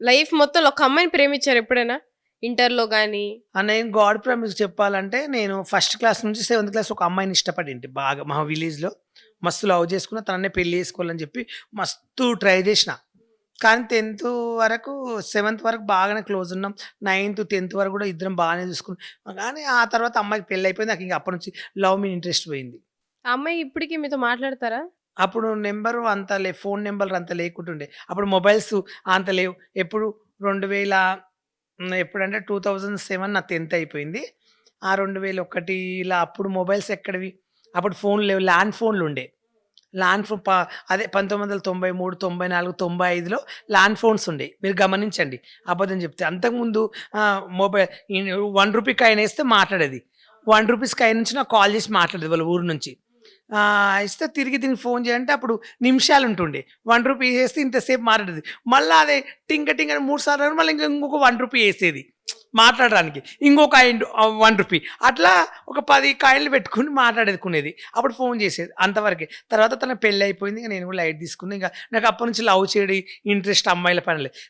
Life మొత్తంలో ఒక అమ్మాయిని ప్రేమించారా ఎప్పుడైనా? ఇంటర్‌లో గాని? నేను గాడ్ ప్రామిస్ చెప్పాలంటే నేను ఫస్ట్ క్లాస్ నుంచి సెవెంత్ క్లాస్ ఒక అమ్మాయిని ఇష్టపడింటి బాగా మా విలేజ్‌లో. మస్తు లవ్ చేసుకున్న. తననే పెళ్లి చేసుకోవాలని చెప్పి మస్తు ట్రై చేసిన. కానీ 10థ్ వరకు, సెవెంత్ వరకు బాగానే క్లోజ్ ఉన్నాం. నైన్త్, 10థ్ వరకు కూడా ఇద్దరం బాగానే చూసుకున్నాం. కానీ ఆ తర్వాత అమ్మాయికి పెళ్లయిపోయింది. నాకు ఇంక అప్పటి నుంచి లవ్ మీద ఇంట్రెస్ట్ పోయింది. ఆ అమ్మాయి ఇప్పటికి మీతో మాట్లాడతారా? అప్పుడు నంబరు అంత ఫోను నంబర్‌లు అంత లేకుంటుండే. అప్పుడు మొబైల్స్ అంత లేవు. ఎప్పుడు 2000 ఎప్పుడంటే 2007 నా 10థ్ అయిపోయింది. ఆ 2001 ఇలా అప్పుడు మొబైల్స్ ఎక్కడివి? అప్పుడు ఫోన్లు లేవు. ల్యాండ్ ఫోన్లుండే. ల్యాండ్ ఫోన్ అదే 1993, 94, 95లో ల్యాండ్ ఫోన్స్ ఉండేయి. మీరు గమనించండి. అబద్ధం చెప్తే. అంతకుముందు మొబైల్ రూ. 1 కాయిన్ ఏస్తే మాట్లాడేది. రూ. 1 కాయిన్ నుంచి నాకు కాల్ చేసి మాట్లాడేది వాళ్ళ ఊరు నుంచి. ఇస్తే తిరిగి దీనికి ఫోన్ చేయంటే అప్పుడు నిమిషాలుంటుండే. రూ. 1 ఏస్తే ఇంతసేపు మాట్లాడేది. మళ్ళా అదే టింక టింక అని 3 సార్లు మళ్ళీ ఇంకొక రూ. 1 ఏసేది మాట్లాడడానికి. ఇంకొక రూ. 1 అట్లా ఒక 10 కాయిన్‌లు పెట్టుకొని మాట్లాడేదుకునేది. అప్పుడు ఫోన్ చేసేది అంతవరకే. తర్వాత తనకి పెళ్లయిపోయింది. ఇక నేను కూడా లైట్ తీసుకున్నా. ఇంక నాకు అప్పటి నుంచి లవ్ చేయడం ఇంట్రెస్ట్ అమ్మాయిల పనిలే.